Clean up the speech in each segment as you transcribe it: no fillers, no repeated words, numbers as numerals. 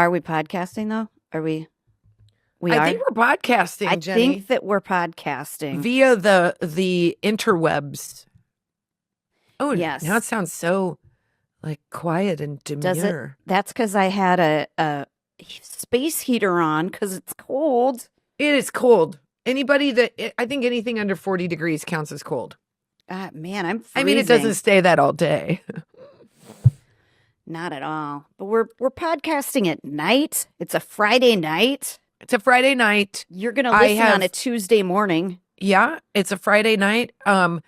Are we podcasting though? Are we? I think we're podcasting, Jenny. I think that we're podcasting via the interwebs. Oh, yes. Now it sounds so like quiet and demure. Does it? That's because I had a space heater on because it's cold. It is cold. I think anything under 40 degrees counts as cold. Man, I'm freezing. I mean, it doesn't stay that all day. Not at all. But we're podcasting at night. It's a Friday night. It's a Friday night. You're going to listen on a Tuesday morning. Yeah, it's a Friday night. I'm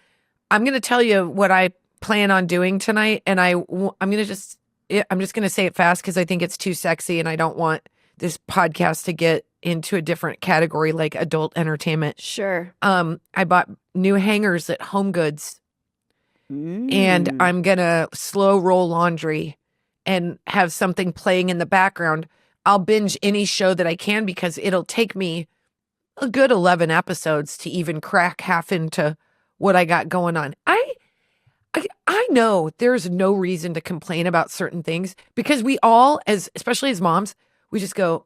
going to tell you what I plan on doing tonight, and I'm just going to say it fast because I think it's too sexy, and I don't want this podcast to get into a different category like adult entertainment. Sure. I bought new hangers at Home Goods, and I'm going to slow roll laundry and have something playing in the background. I'll binge any show that I can because it'll take me a good 11 episodes to even crack half into what I got going on. I know there's no reason to complain about certain things because we all, especially as moms, we just go,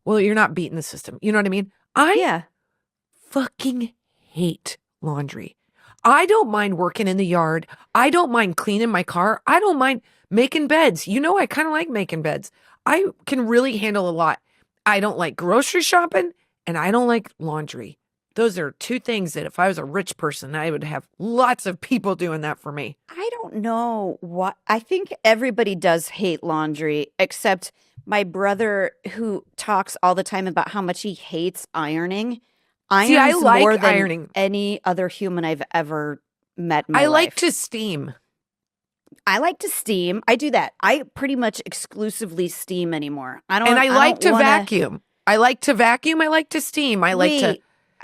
well, you're not beating the system. You know what I mean? I fucking hate laundry. I don't mind working in the yard. I don't mind cleaning my car. I don't mind making beds. You know, I kind of like making beds. I can really handle a lot. I don't like grocery shopping and I don't like laundry. Those are two things that if I was a rich person, I would have lots of people doing that for me. I don't know what. I think everybody does hate laundry, except my brother who talks all the time about how much he hates ironing. See, I like more than ironing. Any other human I've ever met in my life. like to steam. I like to steam. I do that. I pretty much exclusively steam anymore. I like to vacuum. I like to vacuum. I like to steam.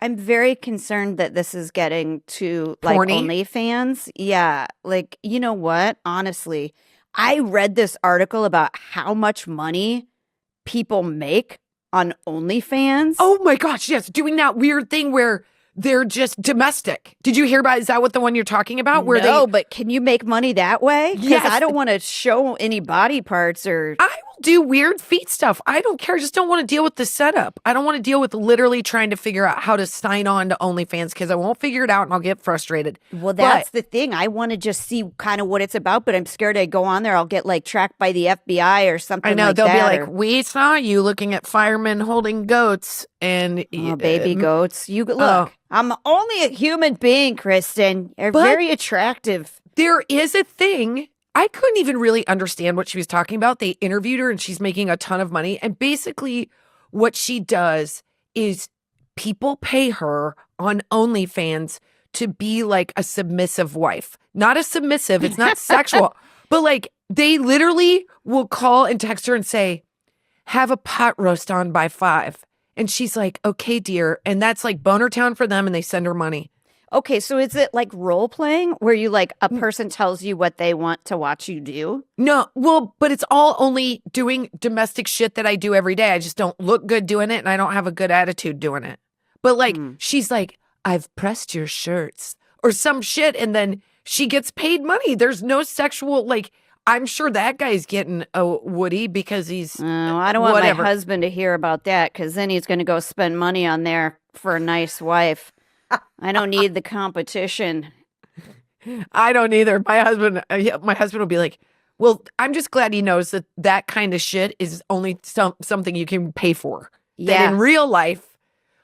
I'm very concerned that this is getting to like Porny? OnlyFans. Yeah. Like, you know what? Honestly, I read this article about how much money people make on OnlyFans. Oh my gosh, yes. Doing that weird thing where they're just domestic. Did you hear about, is that what the one you're talking about? But can you make money that way? Because yes. I don't want to show any body parts or... I will do weird feet stuff. I don't care. I just don't want to deal with the setup. I don't want to deal with literally trying to figure out how to sign on to OnlyFans because I won't figure it out and I'll get frustrated. Well, that's the thing. I want to just see kind of what it's about, but I'm scared I go on there, I'll get like tracked by the FBI or something like that. I know. They'll be like, we saw you looking at firemen holding goats and... baby goats. Look. I'm only a human being, Kristin. You're very attractive. There is a thing. I couldn't even really understand what she was talking about. They interviewed her and she's making a ton of money. And basically what she does is people pay her on OnlyFans to be like a submissive wife. Not a submissive. It's not sexual. But like they literally will call and text her and say, have a pot roast on by 5. And she's like, okay, dear. And that's like boner town for them and they send her money. Okay, so is it like role playing where you like a person tells you what they want to watch you do? No, well, but it's all only doing domestic shit that I do every day. I just don't look good doing it and I don't have a good attitude doing it. But like, she's like, I've pressed your shirts or some shit. And then she gets paid money. There's no sexual, like, I'm sure that guy's getting a Woody because he's I don't want my husband to hear about that because then he's going to go spend money on there for a nice wife. I don't need the competition. I don't either. My husband will be like, well, I'm just glad he knows that kind of shit is only something you can pay for. Yeah. That in real life,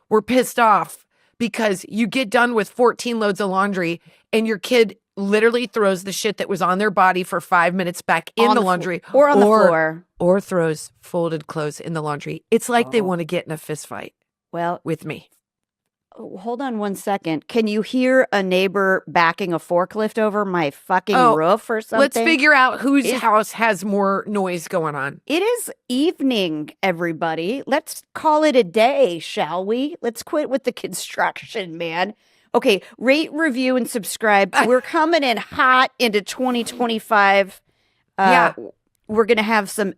we're pissed off because you get done with 14 loads of laundry and your kid literally throws the shit that was on their body for 5 minutes back in the laundry. Or on the floor. Or throws folded clothes in the laundry. It's like they want to get in a fist fight with me. Hold on one second. Can you hear a neighbor backing a forklift over my fucking roof or something? Let's figure out whose house has more noise going on. It is evening, everybody. Let's call it a day, shall we? Let's quit with the construction, man. Okay, rate, review, and subscribe. We're coming in hot into 2025. We're going to have some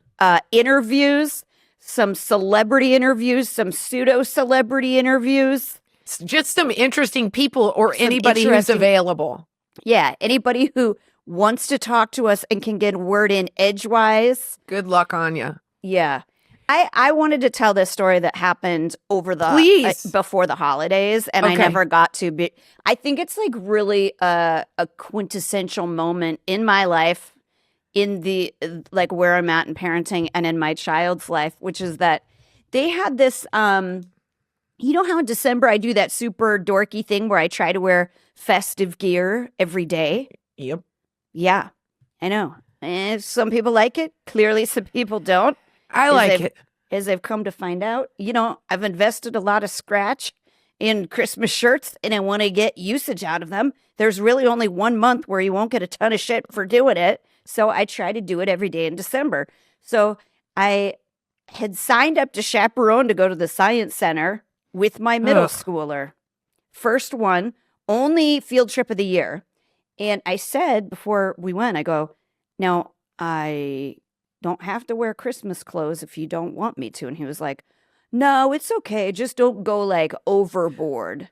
interviews, some celebrity interviews, some pseudo-celebrity interviews. Just some interesting people or anybody who's available. Yeah, anybody who wants to talk to us and can get a word in edgewise. Good luck on you. Yeah. I wanted to tell this story that happened over the Please. before the holidays, and I Okay. never got to be. I think it's like really a quintessential moment in my life, in the like where I'm at in parenting and in my child's life, which is that they had this. You know how in December I do that super dorky thing where I try to wear festive gear every day? Yep. Yeah, I know. And some people like it. Clearly, some people don't. I like it. As I've come to find out, I've invested a lot of scratch in Christmas shirts and I want to get usage out of them. There's really only 1 month where you won't get a ton of shit for doing it. So I try to do it every day in December. So I had signed up to chaperone to go to the science center with my middle schooler. First one, only field trip of the year. And I said before we went, I go, now I don't have to wear Christmas clothes if you don't want me to. And he was like, no, it's okay. Just don't go like overboard.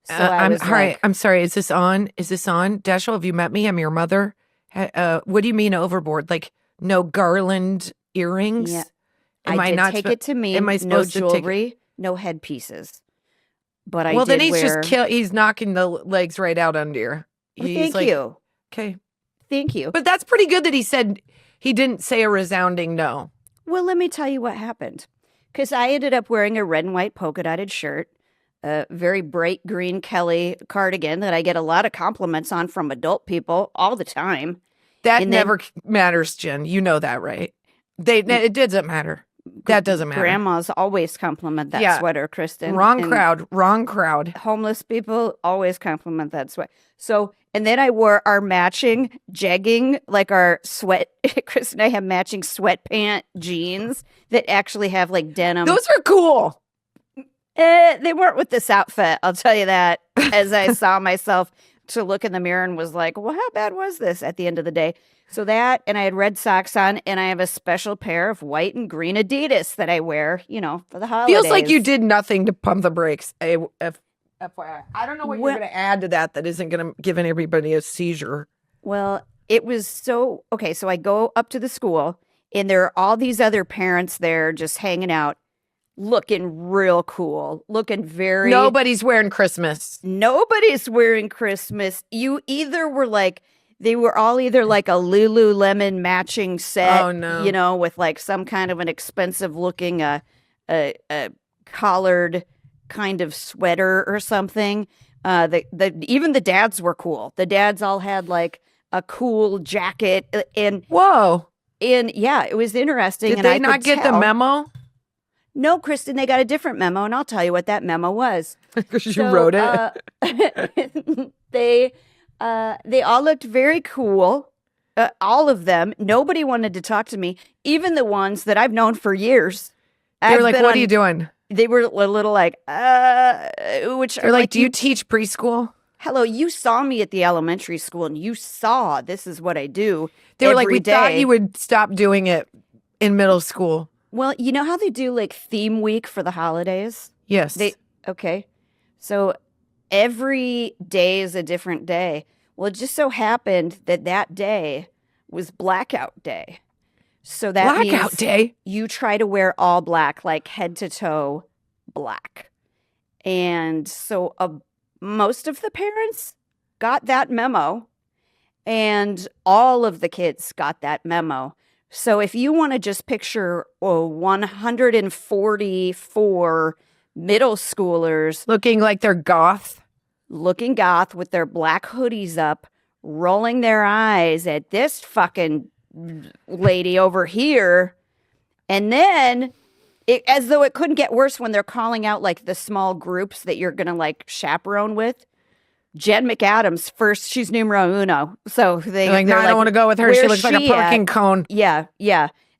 So I was all right. I'm sorry. Is this on? Dashel, have you met me? I'm your mother. What do you mean overboard? Like no garland earrings? Yeah. Am I did not take it to mean am I no supposed to take jewelry, no headpieces. But I Well, did then he's wear... just he's knocking the legs right out under you. Thank you. Okay. Thank you. But that's pretty good that he said he didn't say a resounding no. Well, let me tell you what happened. Because I ended up wearing a red and white polka dotted shirt, a very bright green Kelly cardigan that I get a lot of compliments on from adult people all the time. That never matters, Jen. You know that, right? It doesn't matter. That doesn't matter. Grandmas always compliment that sweater, Kristin. Wrong crowd. Homeless people always compliment that sweater. So, and then I wore our matching jegging, like our sweat. Chris and I have matching sweatpant jeans that actually have like denim. Those are cool. They weren't with this outfit, I'll tell you that. As I saw myself to look in the mirror and was like, well, how bad was this at the end of the day? So that, and I had red socks on, and I have a special pair of white and green Adidas that I wear, for the holidays. Feels like you did nothing to pump the brakes. FYI. I don't know what you're going to add to that isn't going to give everybody a seizure. Well, it was so, okay, so I go up to the school, and there are all these other parents there just hanging out, looking real cool, looking very... Nobody's wearing Christmas. Nobody's wearing Christmas. You either were like... They were all either like a Lululemon matching set, with like some kind of an expensive looking a collared kind of sweater or something. Even the dads were cool. The dads all had like a cool jacket and whoa, and yeah, it was interesting. Did they not get the memo? No, Kristin, they got a different memo, and I'll tell you what that memo was. Because you wrote it. They all looked very cool. All of them. Nobody wanted to talk to me. Even the ones that I've known for years. They were like, what are you doing? They were a little like, which they're like, do you teach preschool? Hello, you saw me at the elementary school and you saw this is what I do. They were like, we day. thought you would stop doing it in middle school. Well, you know how they do like theme week for the holidays? Yes. Okay. So every day is a different day. Well, it just so happened that day was blackout day. So that blackout day? You try to wear all black, like head to toe black. And so most of the parents got that memo, and all of the kids got that memo. So if you want to just picture 144 middle schoolers looking like they're goth with their black hoodies up, rolling their eyes at this fucking lady over here, and then as though it couldn't get worse when they're calling out like the small groups that you're gonna like chaperone with. Jen McAdams first, she's numero uno. So they're like, no, I don't want to go with her. She looks like a parking cone. Yeah,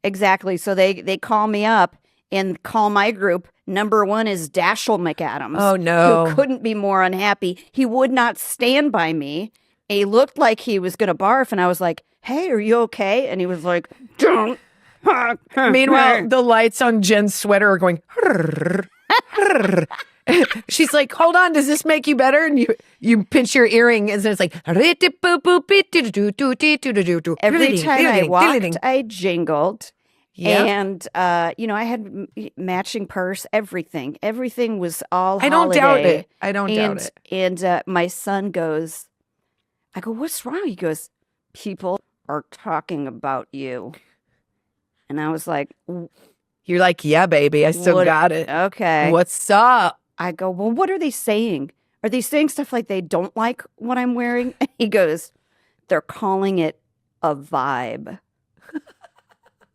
exactly. So they call me up and call my group. Number one is Dashel McAdams. Oh, no. Who couldn't be more unhappy. He would not stand by me. He looked like he was going to barf. And I was like, hey, are you okay? And he was like, don't. Meanwhile, the lights on Jen's sweater are going. She's like, hold on, does this make you better? And you pinch your earring and it's like. Every time I walked, I jingled. Yeah. And, I had matching purse, everything. Everything was all I don't doubt holiday. it. I don't doubt it. And my son goes, I go, what's wrong? He goes, people are talking about you. And I was like, You're like, yeah, baby, I still got it. Okay. What's up? I go, well, what are they saying? Are they saying stuff like they don't like what I'm wearing? And he goes, they're calling it a vibe.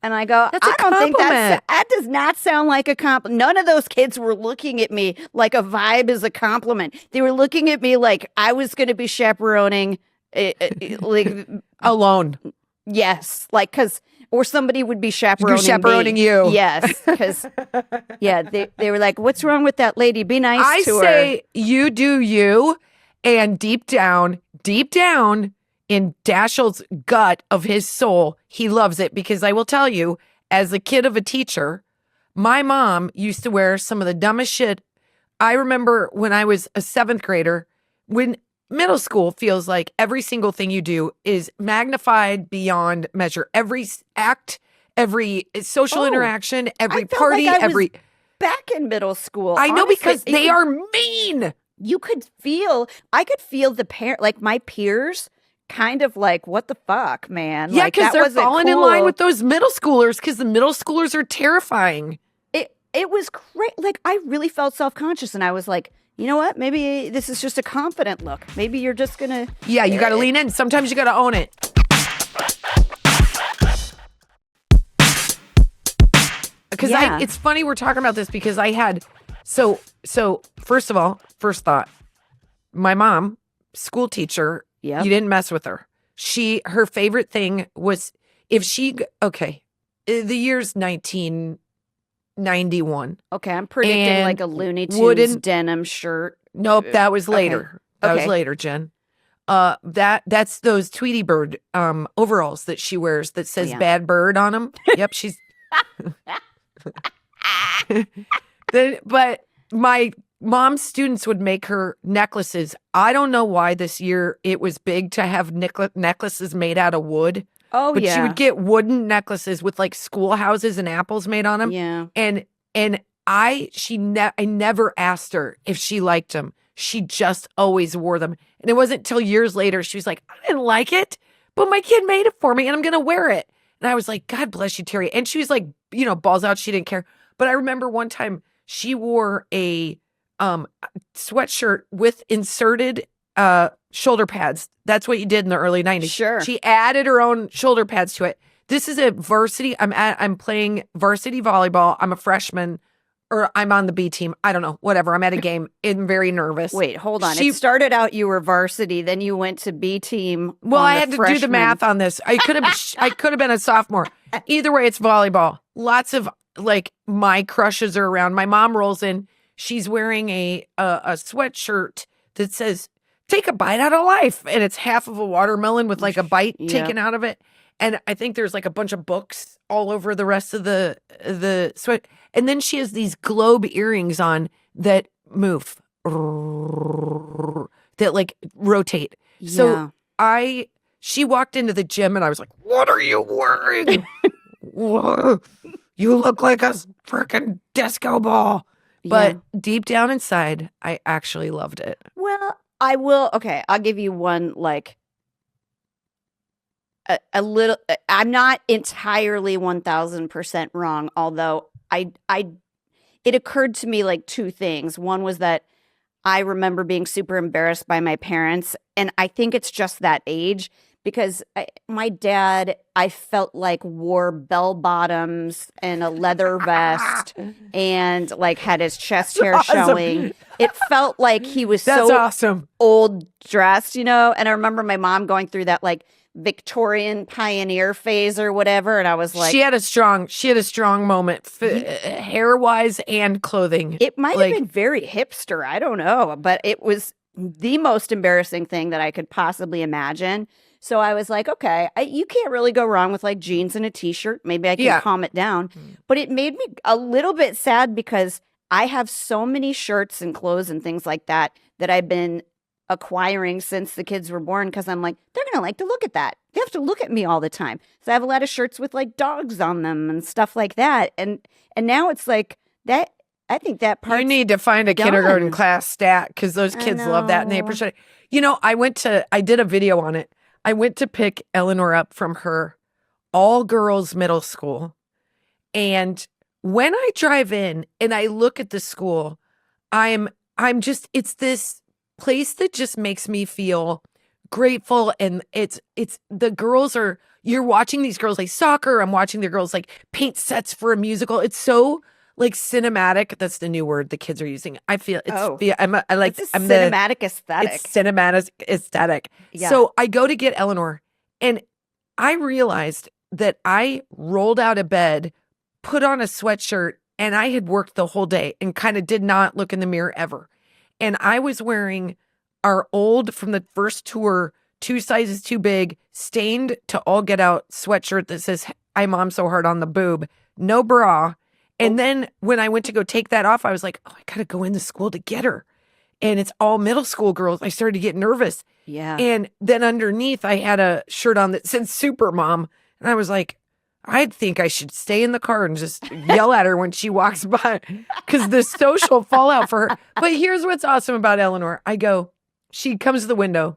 And I go, That's a I don't think compliment. that does not sound like a compliment. None of those kids were looking at me like a vibe is a compliment. They were looking at me like I was going to be chaperoning, like Alone. yes, like or somebody would be chaperoning chaperoning me. you. Yes, because they were like, what's wrong with that lady? Be nice to her. I say you do you, and deep down in Dashiell's gut of his soul, he loves it, because I will tell you, as a kid of a teacher, my mom used to wear some of the dumbest shit. I remember when I was a 7th grader, when middle school feels like every single thing you do is magnified beyond measure. Every act, every social interaction, every party, every back in middle school. I know, honestly, because they are mean. I could feel the like my peers kind of like, what the fuck, man? Yeah, like, because they're falling in line cool. with those middle schoolers, because the middle schoolers are terrifying. It was great. Like, I really felt self-conscious, and I was like, you know what? Maybe this is just a confident look. Maybe you're just gonna. Yeah, you got to lean in. Sometimes you got to own it. Because it's funny we're talking about this, because I had, so first of all, first thought, my mom, school teacher, you didn't mess with her. Her favorite thing was the year's 1991. Okay, I'm predicting like a Looney Tunes denim shirt. Nope, that was later. That was later, Jen. That's those Tweety Bird overalls that she wears that says "Bad Bird" on them. Yep, she's. But my mom's students would make her necklaces. I don't know why this year it was big to have necklaces made out of wood. Oh, but she would get wooden necklaces with like schoolhouses and apples made on them. Yeah. And I never asked her if she liked them. She just always wore them. And it wasn't until years later she was like, I didn't like it, but my kid made it for me and I'm going to wear it. And I was like, God bless you, Terry. And she was like, balls out. She didn't care. But I remember one time she wore a sweatshirt with inserted shoulder pads. That's what you did in the early 90s. Sure. She added her own shoulder pads to it. This is a varsity. I'm playing varsity volleyball. I'm a freshman, or I'm on the B team. I don't know. Whatever. I'm at a game. I'm very nervous. Wait, hold on. It started out you were varsity, then you went to B team. Well, I had to do the math on this. I could have been a sophomore. Either way, it's volleyball. Lots of like my crushes are around. My mom rolls in. She's wearing a sweatshirt that says "Take a bite out of life," and it's half of a watermelon with like a bite taken out of it. And I think there's like a bunch of books all over the rest of the sweat. And then she has these globe earrings on that move, that like rotate. So she walked into the gym and I was like, "What are you wearing? You look like a freaking disco ball." But deep down inside, I actually loved it. Well, I will. Okay, I'll give you one like a little. I'm not entirely 1000% wrong, although it occurred to me like two things. One was that I remember being super embarrassed by my parents, and I think it's just that age. Because my dad, I felt like wore bell bottoms and a leather vest and like had his chest hair showing. It felt like he was awesome. Old dressed, And I remember my mom going through that like Victorian pioneer phase or whatever. And I was like, she had a strong moment, hair wise and clothing. It might have been very hipster. I don't know, but it was the most embarrassing thing that I could possibly imagine. So I was like, okay, you can't really go wrong with like jeans and a t-shirt. Maybe I can calm it down. But it made me a little bit sad because I have so many shirts and clothes and things like that I've been acquiring since the kids were born, because I'm like, they're going to like to look at that. they have to look at me all the time. So I have a lot of shirts with like dogs on them and stuff like that. And now it's like that. I think that part. You need to find a kindergarten class stat because those kids love that and they know. appreciate it. You know, I did a video on it. I went to pick Eleanor up from her all-girls middle school. And when I drive in and I look at the school, I'm just, it's this place that just makes me feel grateful. And it's the girls are, you're watching these girls play soccer. I'm watching the girls like paint sets for a musical. It's so like cinematic. That's the new word the kids are using. I feel it's cinematic aesthetic. It's cinematic aesthetic. Yeah. So I go to get Eleanor and I realized that I rolled out of bed, put on a sweatshirt, and I had worked the whole day and kind of did not look in the mirror ever. And I was wearing our old from the first tour, 2 sizes too big, stained to all get out sweatshirt that says IMOMSOHARD on the boob, no bra. And then when I went to go take that off, I was like, oh, I got to go into school to get her. And it's all middle school girls. I started to get nervous. Yeah. And then underneath, I had a shirt on that said Super Mom. And I was like, I think I should stay in the car and just yell at her when she walks by because the social fallout for her. But here's what's awesome about Eleanor. She comes to the window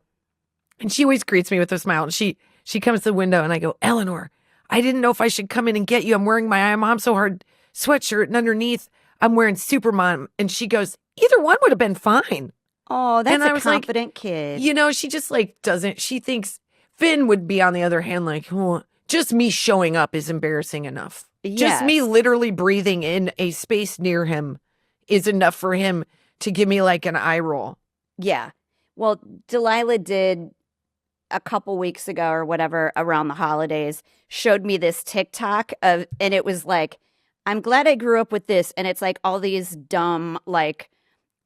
and she always greets me with a smile. And she comes to the window and I go, Eleanor, I didn't know if I should come in and get you. I'm wearing my Mom So Hard sweatshirt and underneath I'm wearing Super Mom. And she goes, either one would have been fine. Oh, that's I a was confident kid. You know, she just like doesn't, she thinks Finn would be on the other hand like, oh, just me showing up is embarrassing enough. Yes. Just me literally breathing in a space near him is enough for him to give me like an eye roll. Yeah. Well, Delilah did a couple weeks ago or whatever around the holidays, showed me this TikTok and it was like, I'm glad I grew up with this. And it's like all these dumb, like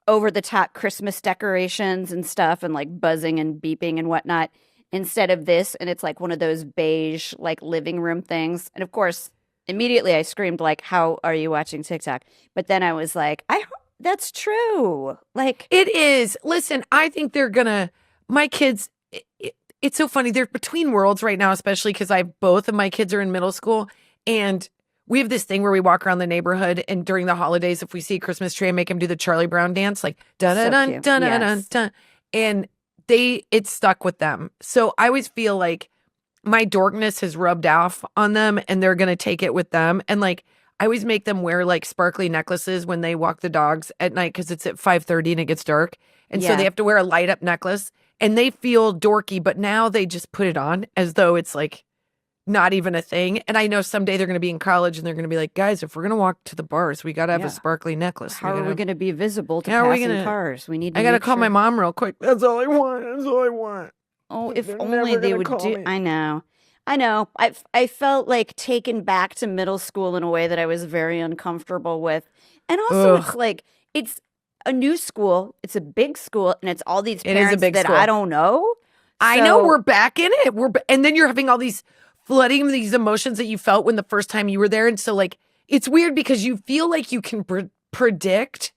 over the top Christmas decorations and stuff and like buzzing and beeping and whatnot instead of this. And it's like one of those beige, like living room things. And of course, immediately I screamed like, how are you watching TikTok? But then I was like, that's true. Like it is. Listen, I think my kids, it's so funny. They're between worlds right now, especially because both of my kids are in middle school. And we have this thing where we walk around the neighborhood and during the holidays, if we see a Christmas tree, I make them do the Charlie Brown dance, like dun-dun-dun, dun-dun-dun, dun. And it's stuck with them. So I always feel like my dorkness has rubbed off on them and they're going to take it with them. And like, I always make them wear like sparkly necklaces when they walk the dogs at night because it's at 5:30 and it gets dark. And so they have to wear a light up necklace and they feel dorky, but now they just put it on as though it's like not even a thing. And I know someday they're going to be in college and they're going to be like, guys, if we're going to walk to the bars, we got to have a sparkly necklace. How are we going to be visible to passing cars? We need to I got to call my mom real quick. That's all I want. That's all I want. Oh, if only they would do. Me. I know. I felt like taken back to middle school in a way that I was very uncomfortable with. And also it's like, it's a new school. It's a big school. And it's all these parents that school. I don't know. I know we're back in it. And then you're having all these flooding these emotions that you felt when the first time you were there. And so like, it's weird because you feel like you can predict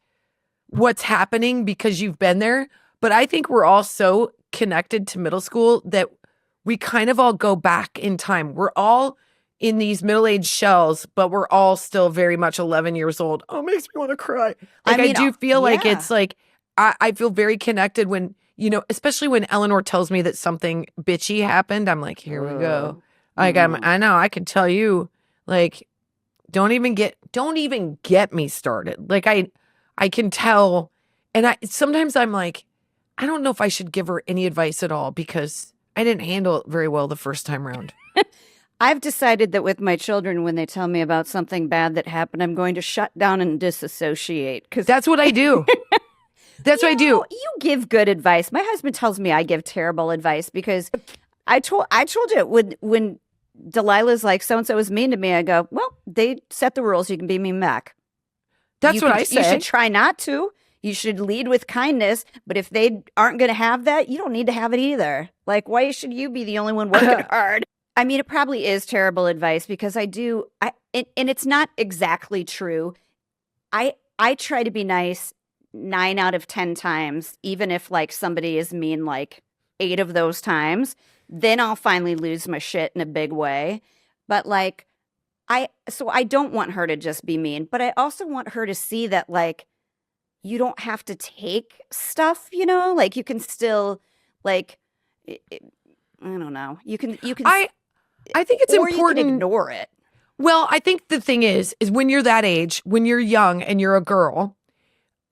what's happening because you've been there. But I think we're all so connected to middle school that we kind of all go back in time. We're all in these middle-aged shells, but we're all still very much 11 years old. Oh, it makes me want to cry. Like I do feel like it's like, I feel very connected when, you know, especially when Eleanor tells me that something bitchy happened. I'm like, here we go. Like I know I can tell you, like, don't even get me started. Like I can tell, and sometimes I'm like, I don't know if I should give her any advice at all because I didn't handle it very well the first time around. I've decided that with my children, when they tell me about something bad that happened, I'm going to shut down and disassociate because that's what I do. That's what I do. You give good advice. My husband tells me I give terrible advice because I told you when Delilah's like, so-and-so was mean to me. I go, well, they set the rules. You can be mean back. That's what I say. You should try not to. You should lead with kindness. But if they aren't going to have that, you don't need to have it either. Like, why should you be the only one working hard? I mean, it probably is terrible advice because and it's not exactly true. I try to be nice 9 out of 10 times, even if like somebody is mean like 8 of those times. then I'll finally lose my shit in a big way. But like, so I don't want her to just be mean, but I also want her to see that like, you don't have to take stuff, like you can still like, I don't know. You can, I think it's or important. You can ignore it. Well, I think the thing is when you're that age, when you're young and you're a girl,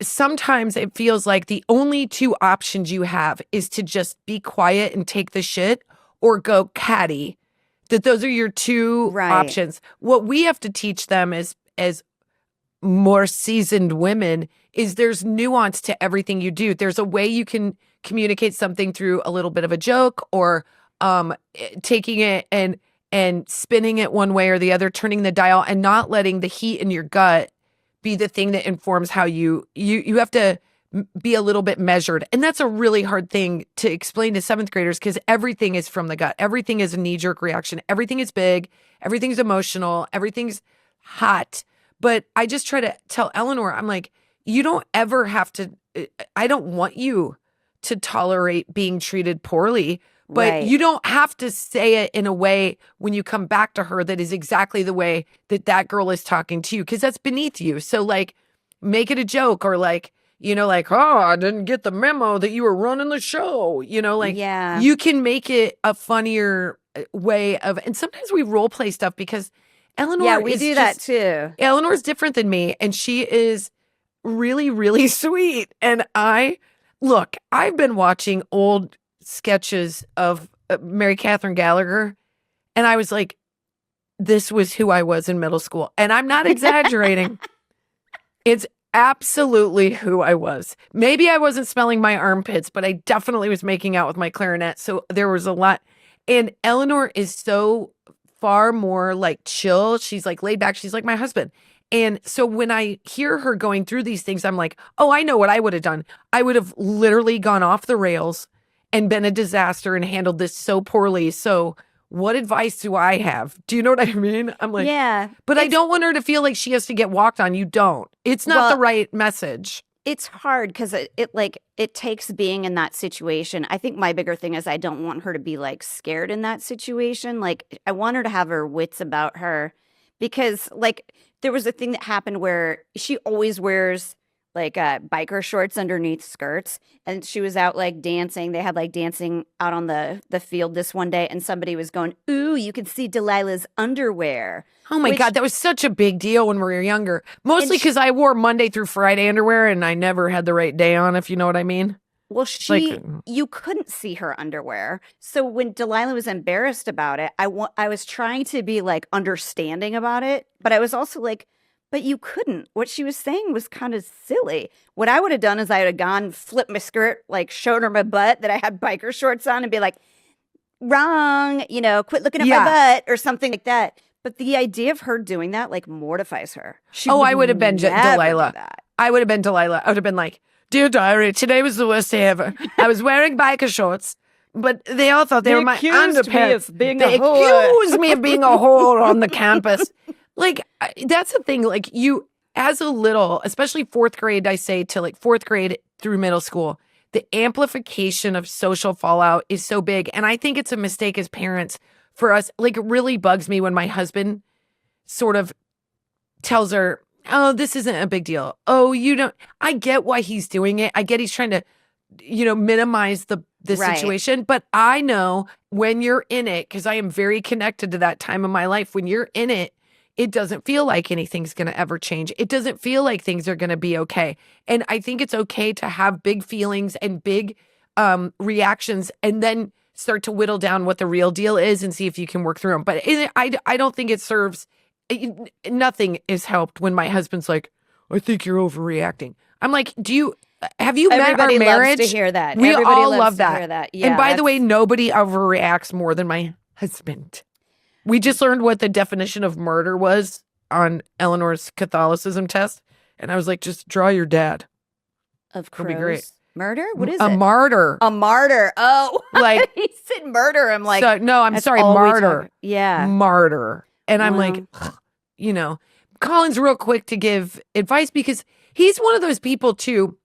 sometimes it feels like the only two options you have is to just be quiet and take the shit or go catty. That those are your two options. What we have to teach them as more seasoned women is there's nuance to everything you do. There's a way you can communicate something through a little bit of a joke or taking it and spinning it one way or the other, turning the dial and not letting the heat in your gut be the thing that informs how you have to be a little bit measured. And that's a really hard thing to explain to seventh graders because everything is from the gut. Everything is a knee-jerk reaction. Everything is big. Everything's emotional. Everything's hot. But I just try to tell Eleanor, I'm like, you don't ever have to, I don't want you to tolerate being treated poorly, but you don't have to say it in a way when you come back to her that is exactly the way that girl is talking to you, because that's beneath you. So like, make it a joke or like, like, oh, I didn't get the memo that you were running the show, like you can make it a funnier way of, and sometimes we role play stuff because Eleanor we do that too. Eleanor's different than me and she is really, really sweet. And I've been watching old sketches of Mary Catherine Gallagher and I was like, this was who I was in middle school. And I'm not exaggerating. It's absolutely who I was. Maybe I wasn't smelling my armpits, but I definitely was making out with my clarinet. So there was a lot. And Eleanor is so far more like chill. She's like laid back. She's like my husband. And so when I hear her going through these things, I'm like, oh, I know what I would have done. I would have literally gone off the rails and been a disaster and handled this so poorly. So what advice do I have? Do you know what I mean? I'm like, yeah, but I don't want her to feel like she has to get walked on. You don't. It's not the right message. It's hard because it takes being in that situation. I think my bigger thing is I don't want her to be like scared in that situation. Like I want her to have her wits about her because like there was a thing that happened where she always wears like biker shorts underneath skirts. And she was out like dancing. They had like dancing out on the field this one day. And somebody was going, ooh, you can see Delilah's underwear. Oh my God, that was such a big deal when we were younger. Mostly because I wore Monday through Friday underwear and I never had the right day on, if you know what I mean. Well, you couldn't see her underwear. So when Delilah was embarrassed about it, I was trying to be like understanding about it. But I was also like, but you couldn't. What she was saying was kind of silly. What I would have done is I would have gone, flipped my skirt, like showed her my butt that I had biker shorts on and be like, wrong, quit looking at my butt or something like that. But the idea of her doing that like mortifies her. I would have been Delilah. I would have been Delilah. I would have been like, dear diary, today was the worst day ever. I was wearing biker shorts, but they all thought they were my underpants. They accused me of being a whore on the campus. Like, that's the thing. Like, you, as a little, especially fourth grade, I say to like fourth grade through middle school, the amplification of social fallout is so big. And I think it's a mistake as parents for us. Like, it really bugs me when my husband sort of tells her, oh, this isn't a big deal. Oh, you don't. I get why he's doing it. I get he's trying to, minimize the situation. But I know when you're in it, because I am very connected to that time of my life, when you're in it, it doesn't feel like anything's going to ever change. It doesn't feel like things are going to be okay. And I think it's okay to have big feelings and big reactions and then start to whittle down what the real deal is and see if you can work through them. But I don't think it serves. Nothing is helped when my husband's like, I think you're overreacting. I'm like, have you met our marriage? Everybody loves to hear that. We Everybody all loves love to that. hear that. Yeah, and by the way, nobody overreacts more than my husband. We just learned what the definition of murder was on Eleanor's Catholicism test. And I was like, just draw your dad. Of course. It'll be great. Murder? What is a it? Martyr. A martyr. Oh, like he said murder. I'm like, so, no, I'm sorry, martyr. Yeah. Martyr. And I'm like, Colin's real quick to give advice because he's one of those people too.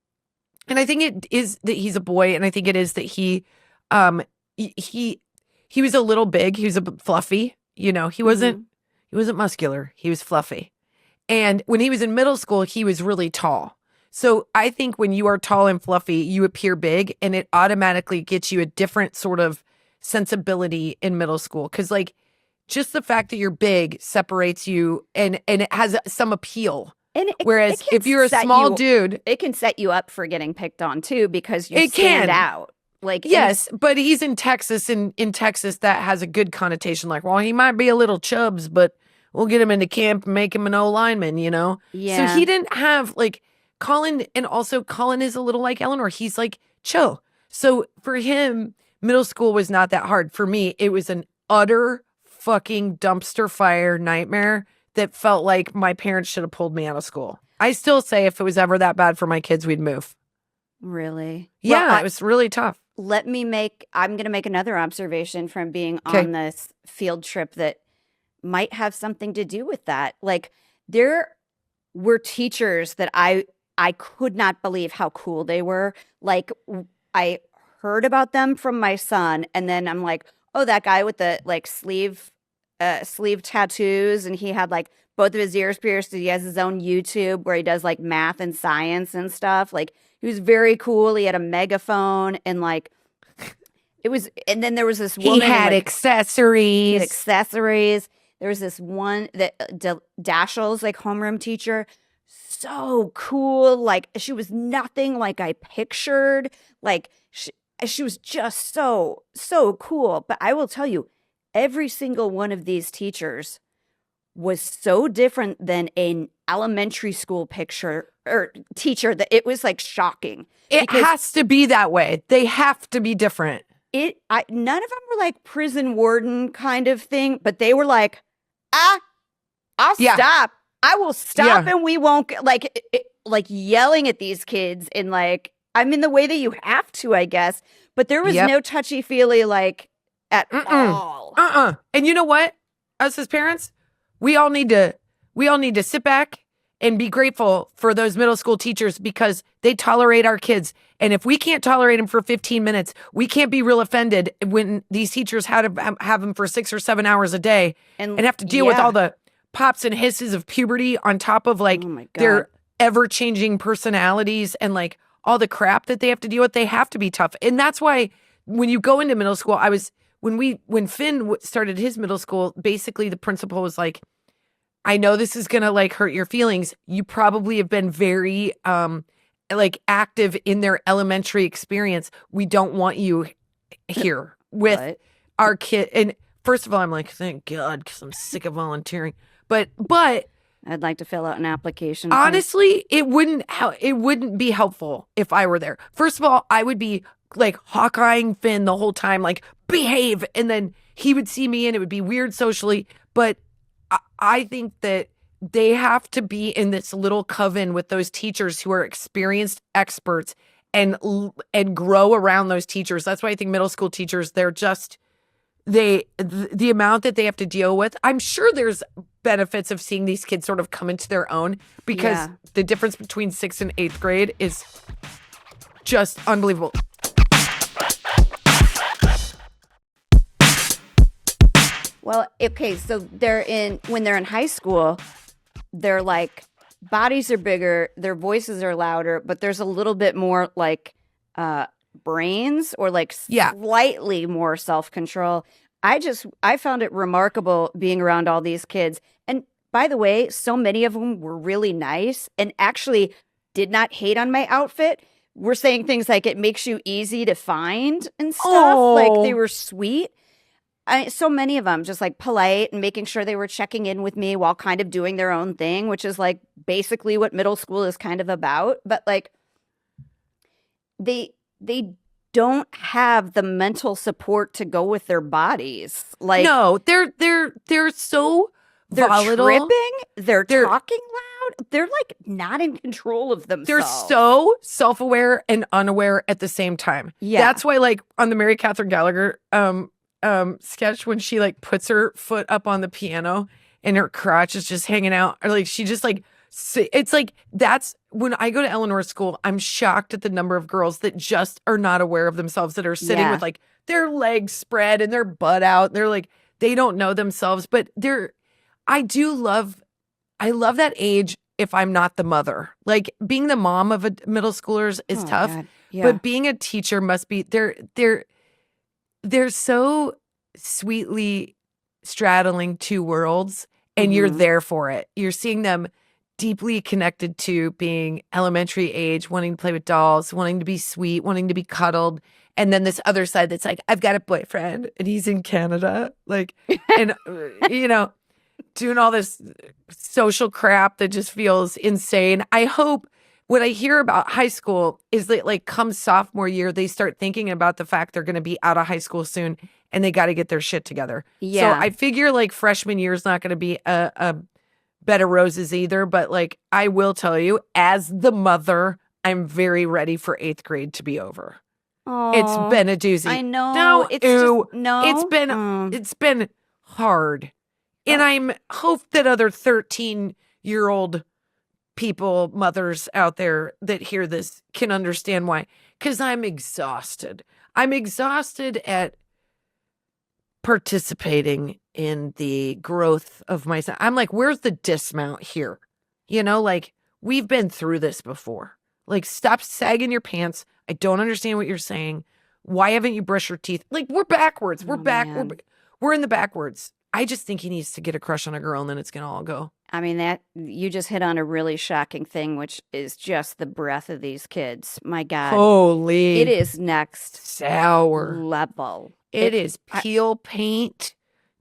And I think it is that he's a boy. And I think it is that he he was a little big. He was a bit fluffy. You know, he wasn't muscular. He was fluffy. And when he was in middle school, he was really tall. So I think when you are tall and fluffy, you appear big, and it automatically gets you a different sort of sensibility in middle school. Because like just the fact that you're big separates you, and it has some appeal. And whereas if you're a small dude, it can set you up for getting picked on too, because you stand out. Like, yes, but he's in Texas, and in Texas that has a good connotation. Like, well, he might be a little chubs, but we'll get him into camp and make him an O lineman, you know? Yeah. So he didn't have like Colin, and also Colin is a little like Eleanor. He's like chill. So for him, middle school was not that hard. For me, it was an utter fucking dumpster fire nightmare that felt like my parents should have pulled me out of school. I still say if it was ever that bad for my kids, we'd move. Really? Yeah, Well, it was really tough. I'm going to make another observation from being on this field trip that might have something to do with that. Like, there were teachers that I could not believe how cool they were. Like, I heard about them from my son, and then I'm like, oh, that guy with the like sleeve tattoos, and he had like both of his ears pierced. He has his own YouTube where he does like math and science and stuff. Like, he was very cool. He had a megaphone, and like it was. And then there was this woman. He had accessories. There was this one that Dashiell's like homeroom teacher. So cool. Like, she was nothing like I pictured. Like, she was just so cool. But I will tell you, every single one of these teachers was so different than an elementary school teacher, that it was like shocking. It has to be that way. They have to be different. None of them were like prison warden kind of thing, but they were like, I'll stop. I will stop, and we won't like yelling at these kids, and like, I mean, the way that you have to, I guess. But there was no touchy-feely like at all. And you know what? Us as parents, we all need to sit back and be grateful for those middle school teachers, because they tolerate our kids. And if we can't tolerate them for 15 minutes, we can't be real offended when these teachers had to have them for 6 or 7 hours a day and have to deal with all the pops and hisses of puberty on top of like their ever-changing personalities and like all the crap that they have to deal with. They have to be tough. And that's why when you go into middle school, when Finn started his middle school, basically the principal was like, I know this is going to like hurt your feelings. You probably have been very like active in their elementary experience. We don't want you here with our kid. And first of all, I'm like, thank God, because I'm sick of volunteering. But I'd like to fill out an application. Honestly, it wouldn't be helpful if I were there. First of all, I would be like hawk-eyeing Finn the whole time, like, behave. And then he would see me and it would be weird socially. But I think that they have to be in this little coven with those teachers who are experienced experts and grow around those teachers. That's why I think middle school teachers, they're just, the amount that they have to deal with. I'm sure there's benefits of seeing these kids sort of come into their own, because the difference between 6th and 8th grade is just unbelievable. Well, okay, so when they're in high school, they're like, bodies are bigger, their voices are louder, but there's a little bit more like brains, or like slightly more self-control. I found it remarkable being around all these kids. And by the way, so many of them were really nice and actually did not hate on my outfit. We're saying things like, it makes you easy to find and stuff. Oh. Like, they were sweet. So many of them just like polite and making sure they were checking in with me while kind of doing their own thing, which is like basically what middle school is kind of about. But like, they don't have the mental support to go with their bodies. Like, no, they're so volatile. Tripping. They're talking loud. They're like not in control of themselves. They're so self-aware and unaware at the same time. Yeah. That's why, like, on the Mary Catherine Gallagher sketch, when she like puts her foot up on the piano and her crotch is just hanging out, or like she just like it's like, that's when I go to Eleanor's school, I'm shocked at the number of girls that just are not aware of themselves, that are sitting Yeah. with like their legs spread and their butt out. They're like, they don't know themselves, but I love that age if I'm not the mother. Like, being the mom of a middle schoolers is Oh, tough, God. Yeah. but being a teacher must be, they're so sweetly straddling two worlds, and you're there for it. You're seeing them deeply connected to being elementary age, wanting to play with dolls, wanting to be sweet, wanting to be cuddled. And then this other side that's like, I've got a boyfriend and he's in Canada. Like, and, doing all this social crap that just feels insane. I hope what I hear about high school is that, like, come sophomore year, they start thinking about the fact they're going to be out of high school soon and they got to get their shit together. Yeah. So I figure like freshman year is not going to be a bed of roses either. But like, I will tell you, as the mother, I'm very ready for 8th grade to be over. It's been a doozy. I know. No, It's just, no. It's been hard. And I'm hope that other 13-year-old people, mothers out there that hear this can understand why. Because I'm exhausted. I'm exhausted at participating in the growth of my son. I'm like, where's the dismount here? Like, we've been through this before. Like, stop sagging your pants. I don't understand what you're saying. Why haven't you brushed your teeth? Like, we're backwards. We're back. We're in the backwards. I just think he needs to get a crush on a girl, and then it's going to all go. I mean, that you just hit on a really shocking thing, which is just the breath of these kids. My God. Holy. It is next sour level. It is peel paint.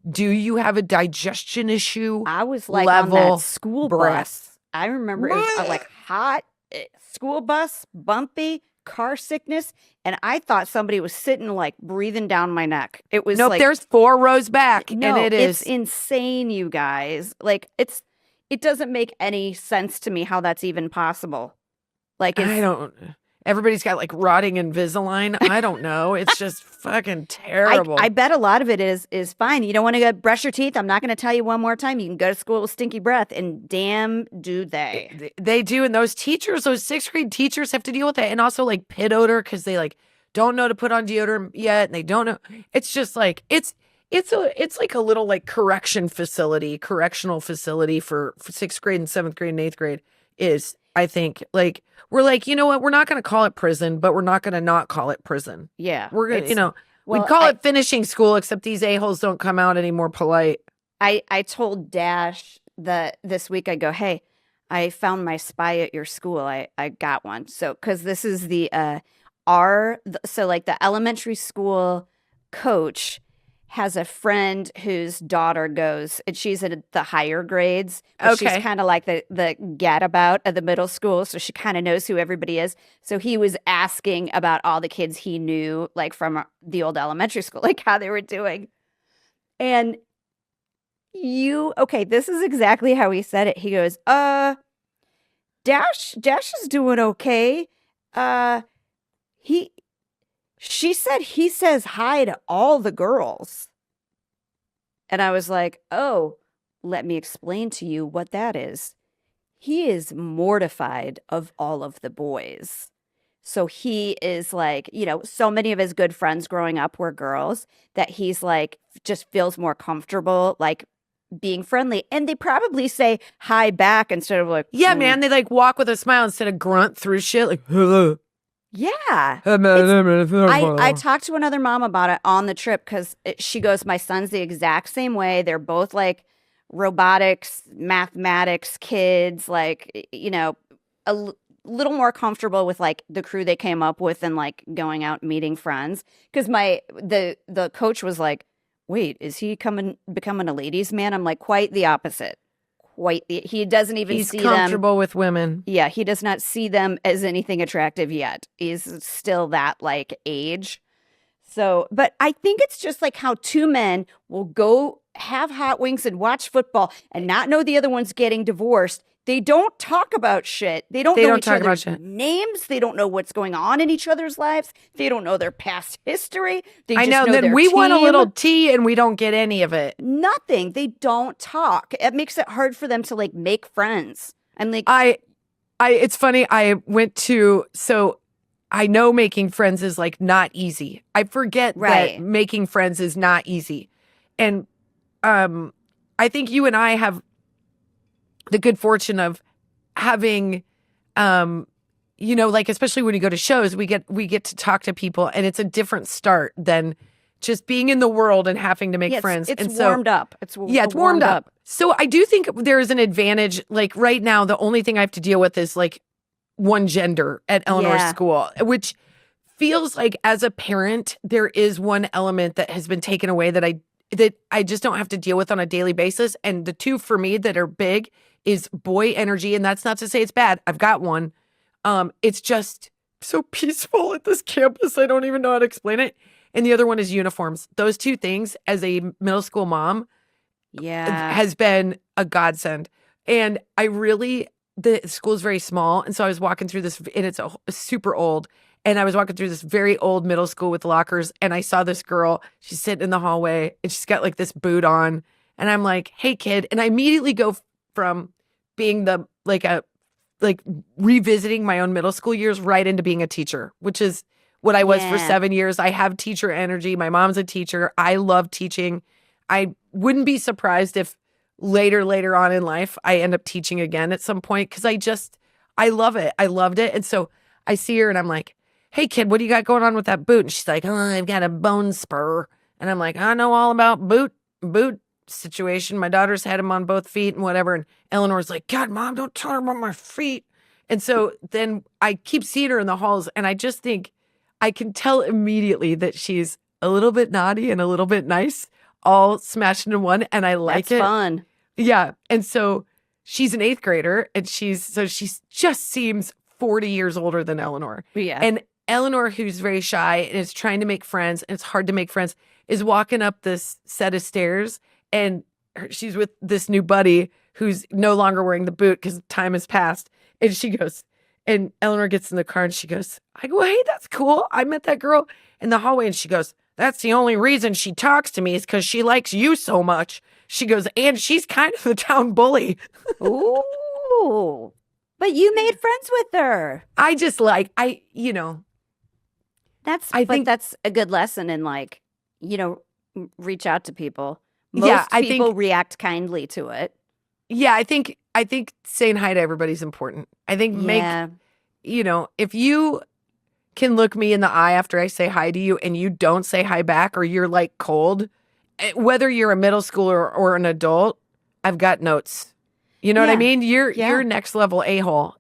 Do you have a digestion issue? I was like level on that school breath. bus. I remember it was like hot school bus, bumpy, car sickness, and I thought somebody was sitting like breathing down my neck. It was nope, like there's 4 rows back, no, and it's insane, you guys. Like, it doesn't make any sense to me how that's even possible. Like, I don't. Everybody's got like rotting Invisalign. I don't know. It's just fucking terrible. I bet a lot of it is fine. You don't want to go brush your teeth? I'm not going to tell you one more time. You can go to school with stinky breath, and damn, do they. They do. And those teachers, those 6th grade teachers have to deal with that. And also like pit odor, because they like don't know to put on deodorant yet. And they don't know. It's just like, it's like a little like correctional facility for 6th grade and 7th grade and 8th grade is, I think, like, we're like, you know what? We're not going to call it prison, but we're not going to not call it prison. Yeah. We're going to, we call it finishing school, except these a-holes don't come out any more polite. I told Dash this week, I go, hey, I found my spy at your school. I got one. So, because this is so like the elementary school coach has a friend whose daughter goes, and she's at the higher grades. But she's kind of like the gadabout of the middle school, so she kind of knows who everybody is. So he was asking about all the kids he knew, like from the old elementary school, like how they were doing. And this is exactly how he said it. He goes, Dash is doing okay. She said he says hi to all the girls. And I was like, oh, let me explain to you what that is. He is mortified of all of the boys. So he is like, so many of his good friends growing up were girls that he's like, just feels more comfortable, like being friendly. And they probably say hi back instead of like, yeah, man, they like walk with a smile instead of grunt through shit like, hello. Yeah. I talked to another mom about it on the trip because she goes, my son's the exact same way. They're both like robotics, mathematics kids, like, a little more comfortable with like the crew they came up with and like going out meeting friends. Because the coach was like, wait, is he becoming a ladies' man? I'm like, quite the opposite. He doesn't even see them. He's comfortable with women. Yeah, he does not see them as anything attractive yet. He's still that like age. So, but I think it's just like how 2 men will go have hot wings and watch football and not know the other one's getting divorced. They don't talk about shit. They don't know each other's names. They don't know what's going on in each other's lives. They don't know their past history. I know that we want a little tea and we don't get any of it. Nothing. They don't talk. It makes it hard for them to like make friends. I'm like, it's funny. I went to, so I know making friends is like not easy. I forget that making friends is not easy. And I think you and I have the good fortune of having, like, especially when you go to shows, we get to talk to people, and it's a different start than just being in the world and having to make friends. It's warmed up. It's warmed up. So I do think there is an advantage. Like right now, the only thing I have to deal with is like one gender at Eleanor's school, which feels like as a parent, there is one element that has been taken away that I just don't have to deal with on a daily basis. And the two for me that are big is boy energy. And that's not to say it's bad. I've got one. It's just so peaceful at this campus. I don't even know how to explain it. And the other one is uniforms. Those two things as a middle school mom has been a godsend. And the school is very small. And so I was walking through this, and it's super old. And I was walking through this very old middle school with lockers, and I saw this girl. She's sitting in the hallway, and she's got like this boot on. And I'm like, hey, kid. And I immediately go from being revisiting my own middle school years right into being a teacher, which is what I was for 7 years. I have teacher energy. My mom's a teacher. I love teaching. I wouldn't be surprised if later on in life, I end up teaching again at some point, because I love it. I loved it. And so I see her and I'm like, hey, kid, what do you got going on with that boot? And she's like, oh, I've got a bone spur. And I'm like, I know all about boot situation. My daughter's had them on both feet and whatever. And Eleanor's like, God, Mom, don't tell her about my feet. And so then I keep seeing her in the halls, and I just think I can tell immediately that she's a little bit naughty and a little bit nice, all smashed into one. And I like it. That's fun. Yeah. And so she's an 8th grader, and she's just seems 40 years older than Eleanor. Yeah. And Eleanor, who's very shy and is trying to make friends, and it's hard to make friends, is walking up this set of stairs, and she's with this new buddy who's no longer wearing the boot because time has passed. And she goes, and Eleanor gets in the car and she goes, I go, hey, that's cool. I met that girl in the hallway. And she goes, that's the only reason she talks to me is because she likes you so much. She goes, and she's kind of the town bully. Ooh. But you made friends with her. I just like, I think that's a good lesson in, like, reach out to people. Most people react kindly to it. Yeah, I think saying hi to everybody's important. I think if you can look me in the eye after I say hi to you and you don't say hi back, or you're like cold, whether you're a middle schooler or an adult, I've got notes. You know what I mean? You're next level a-hole.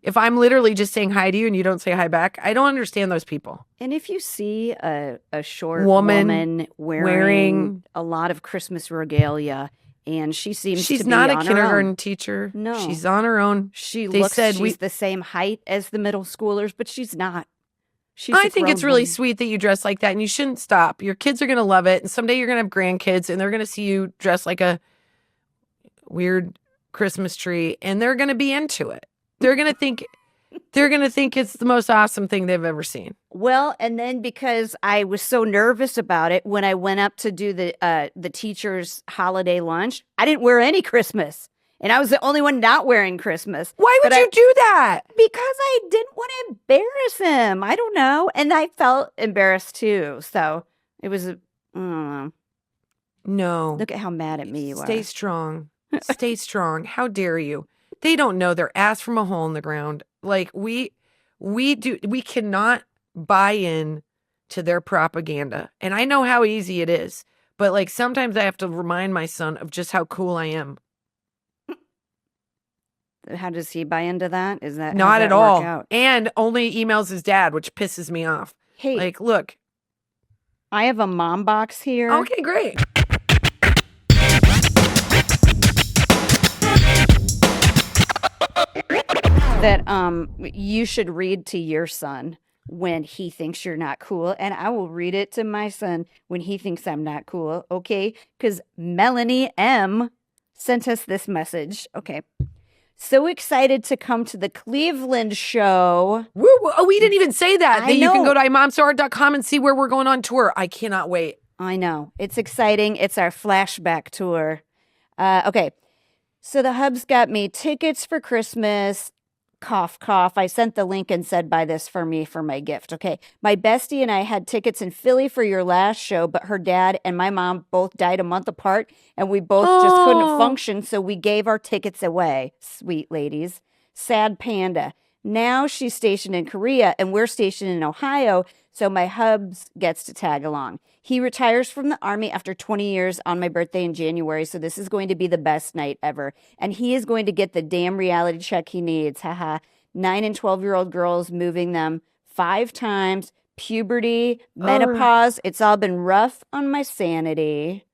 If I'm literally just saying hi to you and you don't say hi back, I don't understand those people. And if you see a short woman wearing a lot of Christmas regalia, and she's not a kindergarten teacher. No. She's on her own. She's the same height as the middle schoolers, but she's not. I think it's really sweet that you dress like that, and you shouldn't stop. Your kids are going to love it, and someday you're going to have grandkids, and they're going to see you dressed like a weird Christmas tree, and they're going to be into it. They're going to think it's the most awesome thing they've ever seen. Well, and then because I was so nervous about it, when I went up to do the teacher's holiday lunch, I didn't wear any Christmas. And I was the only one not wearing Christmas. Why would you do that? Because I didn't want to embarrass him. I don't know. And I felt embarrassed too. So it was, I don't know. No. Look at how mad at me you are. Stay strong. Stay strong. How dare you? They don't know their ass from a hole in the ground. Like we cannot buy in to their propaganda. And I know how easy it is, but like sometimes I have to remind my son of just how cool I am. How does he buy into that? Is that not at all? And only emails his dad, which pisses me off. Hey, like, look, I have a mom box here. Okay, great. That you should read to your son when he thinks you're not cool, and I will read it to my son when he thinks I'm not cool, okay? Because Melanie M sent us this message. Okay. So excited to come to the Cleveland show. Woo, woo. Oh, we didn't even say that. You can go to IMOMSOHARD.com and see where we're going on tour. I cannot wait. I know. It's exciting. It's our flashback tour. Okay. So the hubs got me tickets for Christmas. Cough, cough. I sent the link and said, buy this for me for my gift. Okay. My bestie and I had tickets in Philly for your last show, but her dad and my mom both died a month apart and we both just couldn't function. So we gave our tickets away. Sweet ladies. Sad panda. Now she's stationed in Korea and we're stationed in Ohio. So my hubs gets to tag along. He retires from the Army after 20 years on my birthday in January. So this is going to be the best night ever. And he is going to get the damn reality check he needs. Haha. 9 and 12-year-old girls moving them 5 times. Puberty, menopause. It's all been rough on my sanity.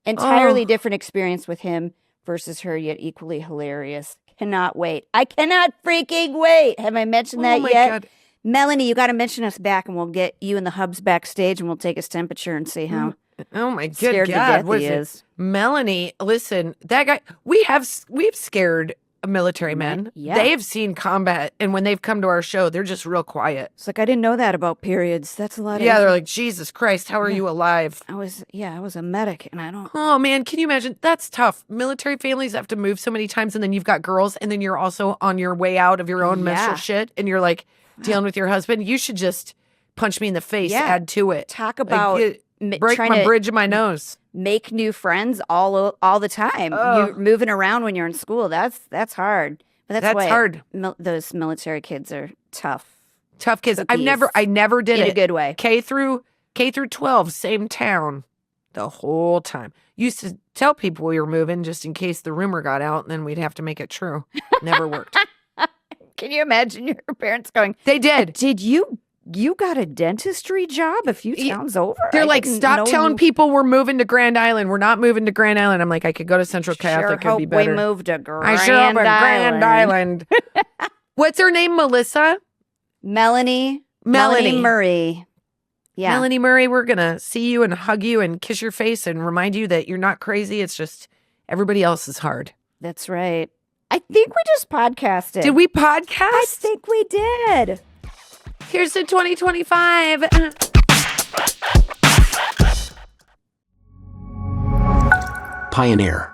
Entirely different experience with him versus her, yet equally hilarious. Cannot wait. I cannot freaking wait. Have I mentioned that yet? God. Melanie, you got to mention us back and we'll get you and the hubs backstage and we'll take his temperature and see how Oh my good scared to God. death What he is is. it? Melanie, listen, that guy, we've scared military men. Yeah. They've seen combat, and when they've come to our show, they're just real quiet. It's like, I didn't know that about periods. That's a lot of... Yeah, they're like, Jesus Christ, how are you alive? I was a medic and I don't... Oh man, can you imagine? That's tough. Military families have to move so many times, and then you've got girls, and then you're also on your way out of your own menstrual shit, and you're like dealing with your husband. You should just punch me in the face, add to it. Talk about break trying my to bridge of my nose. make new friends all the time. You're moving around when you're in school. That's hard. But that's why hard. Those military kids are tough. Tough kids. Cookies. I never did In it. a good way. K through 12, same town, the whole time. Used to tell people we were moving just in case the rumor got out, and then we'd have to make it true. Never worked. Can you imagine your parents going, They did. did you got a dentistry job a few towns over? They're I like, didn't stop know telling you people we're moving to Grand Island. We're not moving to Grand Island. I'm like, I could go to Central Catholic. Sure It'd be hope better. we moved to Grand I sure hope Grand Island. What's her name? Melissa? Melanie Melanie Murray. Yeah. Melanie Murray, we're going to see you and hug you and kiss your face and remind you that you're not crazy. It's just everybody else is hard. That's right. I think we just podcasted. Did we podcast? I think we did. Here's to 2025. Pioneer.